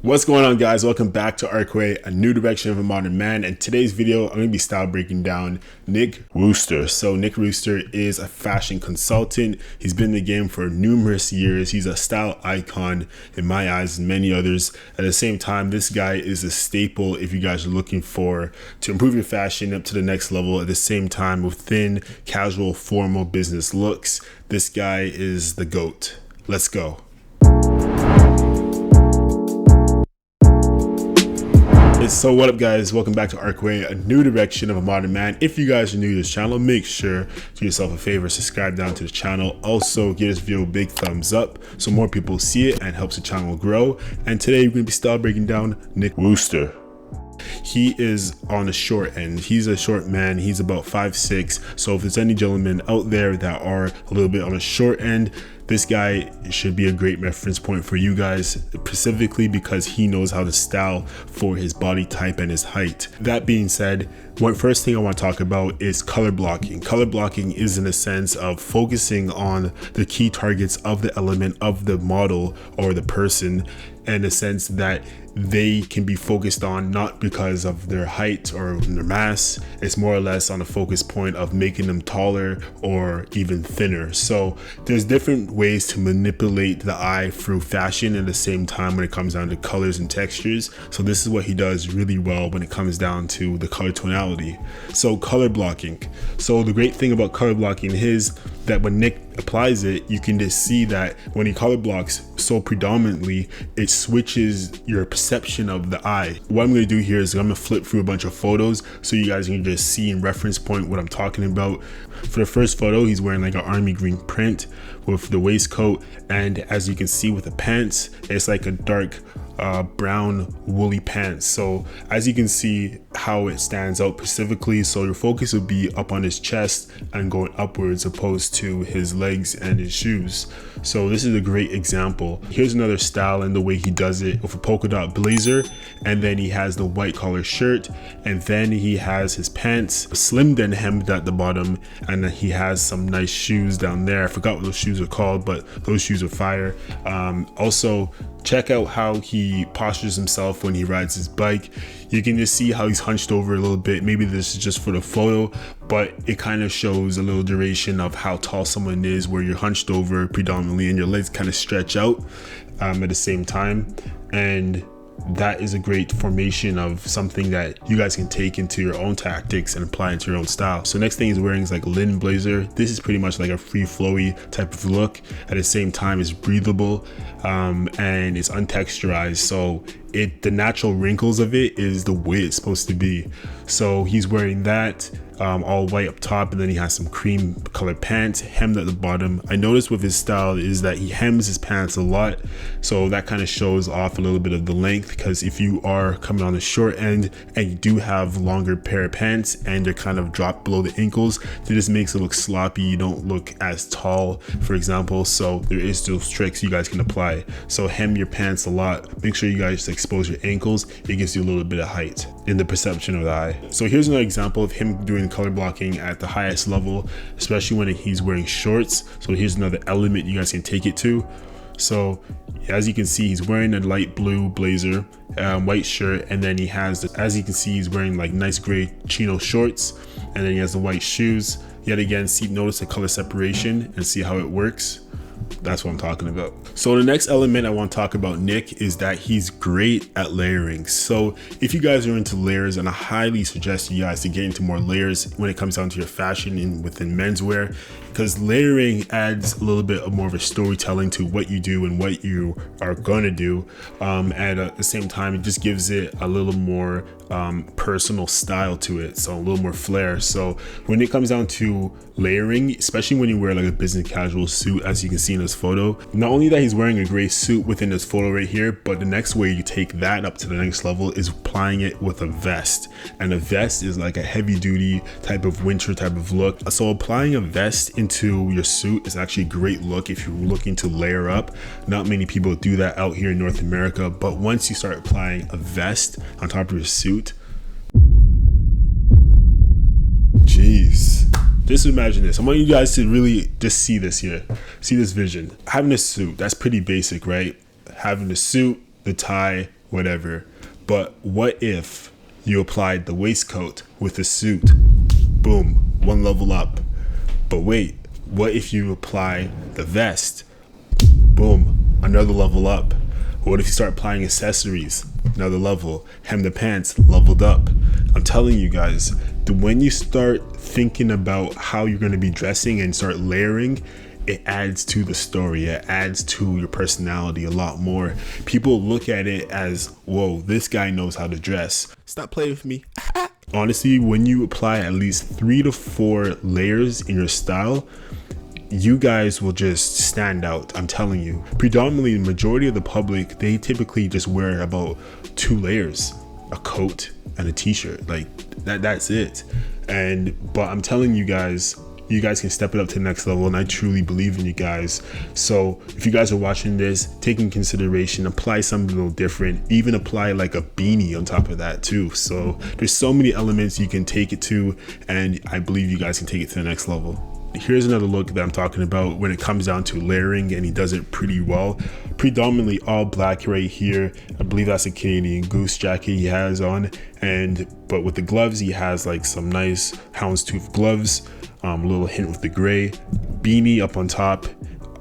What's going on, guys? Welcome back to Arccway, a new direction of a modern man. And today's video, I'm going to be style breaking down Nick Wooster. So Nick Wooster is a fashion consultant. He's been in the game for numerous years. He's a style icon in my eyes and many others. At the same time, this guy is a staple if you guys are looking to improve your fashion up to the next level. At the same time, within casual, formal business looks, this guy is the GOAT. Let's go. So what up, guys? Welcome back to Arccway, a new direction of a modern man. If you guys are new to this channel, make sure to do yourself a favor, subscribe down to the channel. Also give this video a big thumbs up so more people see it and helps the channel grow. And today we're going to be style breaking down Nick Wooster. He is on the short end. He's a short man. He's about 5'6". So if there's any gentlemen out there that are a little bit on the short end, this guy should be a great reference point for you guys, specifically because he knows how to style for his body type and his height. That being said, first thing I want to talk about is color blocking. Color blocking is in a sense of focusing on the key targets of the element of the model or the person, in a sense that they can be focused on not because of their height or their mass. It's more or less on a focus point of making them taller or even thinner. So there's different ways to manipulate the eye through fashion at the same time when it comes down to colors and textures. So this is what he does really well when it comes down to the color tonality. So color blocking. So the great thing about color blocking is that when Nick applies it, you can just see that when he color blocks so predominantly, it switches your perception of the eye. What I'm going to do here is I'm going to flip through a bunch of photos so you guys can just see in reference point what I'm talking about. For the first photo, he's wearing like an army green print with the waistcoat, and as you can see with the pants, it's like a dark brown woolly pants. So as you can see how it stands out specifically, so your focus would be up on his chest and going upwards opposed to his legs and his shoes. So this is a great example. Here's another style and the way he does it with a polka dot blazer, and then he has the white collar shirt, and then he has his pants slimmed and hemmed at the bottom, and then he has some nice shoes down there. I forgot what those shoes are called, but those shoes are fire. Also check out how he postures himself when he rides his bike. You can just see how he's hunched over a little bit. Maybe this is just for the photo, but it kind of shows a little duration of how tall someone is, where you're hunched over predominantly and your legs kind of stretch out at the same time. And that is a great formation of something that you guys can take into your own tactics and apply into your own style. So next thing he's wearing is like a linen blazer. This is pretty much like a free flowy type of look. At the same time, it's breathable and it's untexturized. So the natural wrinkles of it is the way it's supposed to be. So he's wearing that all white up top, and then he has some cream colored pants hemmed at the bottom. I noticed with his style is that he hems his pants a lot, so that kind of shows off a little bit of the length, because if you are coming on the short end and you do have longer pair of pants and they're kind of dropped below the ankles, it just makes it look sloppy. You don't look as tall, for example. So there is those tricks you guys can apply. So hem your pants a lot, make sure you guys expose your ankles. It gives you a little bit of height in the perception of the eye. So here's another example of him doing color blocking at the highest level, especially when he's wearing shorts. So here's another element you guys can take it to. So as you can see, he's wearing a light blue blazer, white shirt, and then he has, as you can see, he's wearing like nice gray chino shorts, and then he has the white shoes. Yet again, notice the color separation and see how it works. That's what I'm talking about. So the next element I want to talk about Nick is that he's great at layering. So if you guys are into layers, and I highly suggest you guys to get into more layers when it comes down to your fashion and within menswear, because layering adds a little bit of more of a storytelling to what you do and what you are going to do. And at the same time, it just gives it a little more personal style to it, so a little more flair. So when it comes down to layering, especially when you wear like a business casual suit, as you can see in this photo, not only that he's wearing a gray suit within this photo right here, but the next way you take that up to the next level is applying it with a vest. And a vest is like a heavy duty type of winter type of look. So applying a vest into your suit is actually a great look if you're looking to layer up. Not many people do that out here in North America, but once you start applying a vest on top of your suit, jeez, just imagine this. I want you guys to really just see this here, see this vision. Having a suit, that's pretty basic, right? Having the suit, the tie, whatever. But what if you applied the waistcoat with a suit? Boom, one level up. But wait, what if you apply the vest? Boom, another level up. What if you start applying accessories? Another level. Hem the pants, leveled up. I'm telling you guys, when you start thinking about how you're going to be dressing and start layering, it adds to the story. It adds to your personality a lot more. People look at it as, whoa, this guy knows how to dress. Stop playing with me. Honestly, when you apply at least 3 to 4 layers in your style, you guys will just stand out. I'm telling you. Predominantly, the majority of the public, they typically just wear about 2 layers, a coat and a t-shirt. Like that's it. But I'm telling you guys can step it up to the next level, and I truly believe in you guys. So if you guys are watching this, take in consideration, apply something a little different, even apply like a beanie on top of that too. So there's so many elements you can take it to, and I believe you guys can take it to the next level. Here's another look that I'm talking about when it comes down to layering, and he does it pretty well. Predominantly all black right here. I believe that's a Canadian Goose jacket he has on, but with the gloves he has like some nice houndstooth gloves, a little hint with the gray beanie up on top.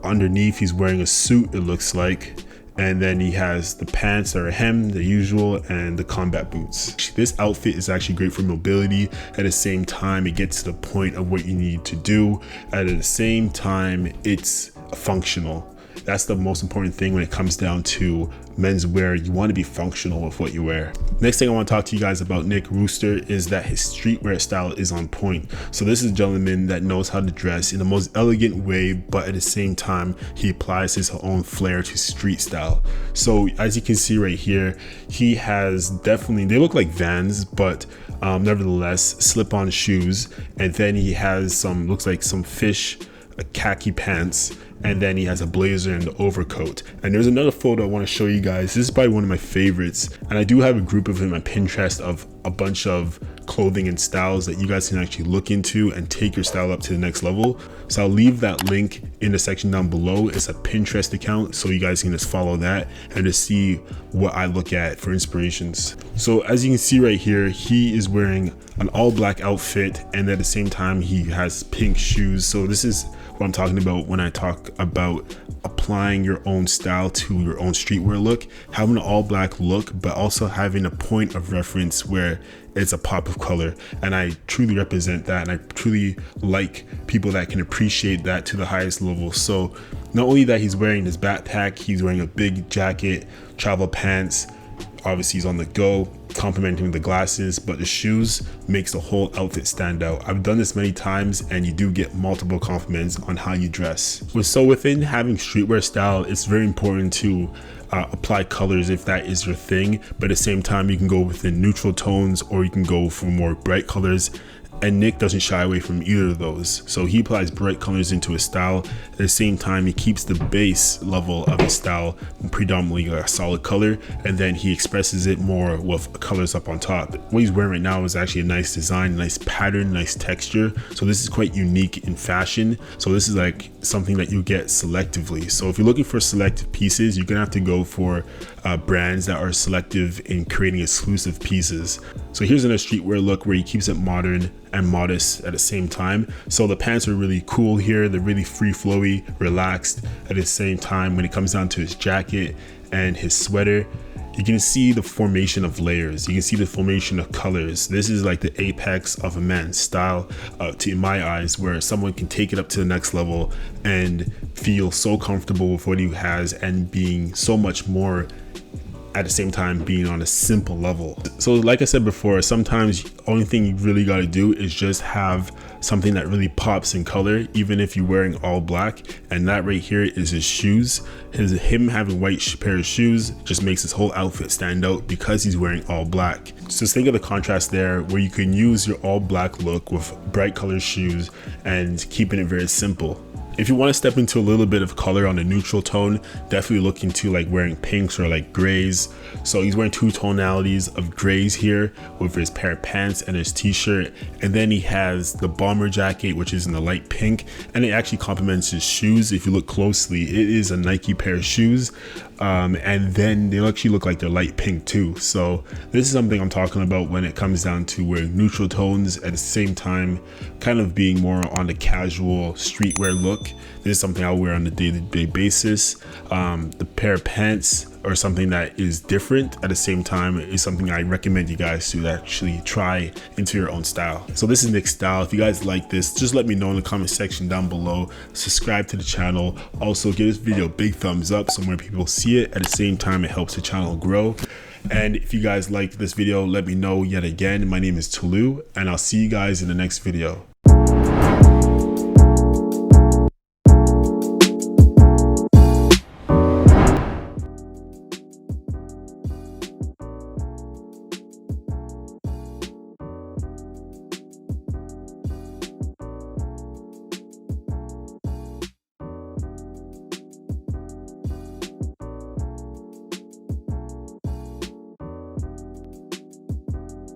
Underneath he's wearing a suit, it looks like, and then he has the pants that are hemmed, the usual, and the combat boots. This outfit is actually great for mobility. At the same time, it gets to the point of what you need to do. At the same time, it's functional. That's the most important thing when it comes down to menswear. You want to be functional with what you wear. Next thing I want to talk to you guys about Nick Wooster is that his streetwear style is on point. So this is a gentleman that knows how to dress in the most elegant way, but at the same time, he applies his own flair to street style. So as you can see right here, he has definitely, they look like Vans, but nevertheless, slip-on shoes. And then he has looks like some fish khaki pants, and then he has a blazer and the overcoat. And there's another photo I want to show you guys. This is probably one of my favorites, and I do have a group of him on Pinterest of a bunch of clothing and styles that you guys can actually look into and take your style up to the next level. So I'll leave that link in the section down below. It's a Pinterest account, so you guys can just follow that and just see what I look at for inspirations. So as you can see right here, he is wearing an all black outfit, and at the same time he has pink shoes. So this is what I'm talking about when I talk about applying your own style to your own streetwear look, having an all black look, but also having a point of reference where it's a pop of color. And I truly represent that, and I truly like people that can appreciate that to the highest level. So not only that, he's wearing his backpack, he's wearing a big jacket, travel pants, obviously he's on the go, complementing the glasses, but the shoes makes the whole outfit stand out. I've done this many times, and you do get multiple compliments on how you dress. So within having streetwear style, it's very important to apply colors if that is your thing, but at the same time you can go within neutral tones, or you can go for more bright colors. And Nick doesn't shy away from either of those. So he applies bright colors into his style. At the same time, he keeps the base level of his style predominantly a solid color, and then he expresses it more with colors up on top. What he's wearing right now is actually a nice design, nice pattern, nice texture. So this is quite unique in fashion. So this is like something that you get selectively. So if you're looking for selective pieces, you're gonna have to go for brands that are selective in creating exclusive pieces. So here's another streetwear look where he keeps it modern and modest at the same time. So the pants are really cool here. They're really free flowy, relaxed. At the same time, when it comes down to his jacket and his sweater, you can see the formation of layers. You can see the formation of colors. This is like the apex of a man's style, in my eyes, where someone can take it up to the next level and feel so comfortable with what he has and being so much more at the same time being on a simple level. So like I said before, sometimes the only thing you really got to do is just have something that really pops in color, even if you're wearing all black. And that right here is his shoes. Him having white pair of shoes just makes his whole outfit stand out because he's wearing all black. So think of the contrast there, where you can use your all black look with bright colored shoes and keeping it very simple. If you want to step into a little bit of color on the neutral tone, definitely look into like wearing pinks or like grays. So he's wearing 2 tonalities of grays here with his pair of pants and his t-shirt, and then he has the bomber jacket, which is in the light pink, and it actually complements his shoes. If you look closely, it is a Nike pair of shoes, and then they actually look like they're light pink too. So this is something I'm talking about when it comes down to wearing neutral tones at the same time kind of being more on the casual streetwear look. This is something I'll wear on a day-to-day basis. The pair of pants or something that is different at the same time is something I recommend you guys to actually try into your own style. So this is Nick's style. If you guys like this, just let me know in the comment section down below. Subscribe to the channel. Also give this video a big thumbs up so more people see it. At the same time, it helps the channel grow. And if you guys liked this video, let me know yet again. My name is Tulu, and I'll see you guys in the next video.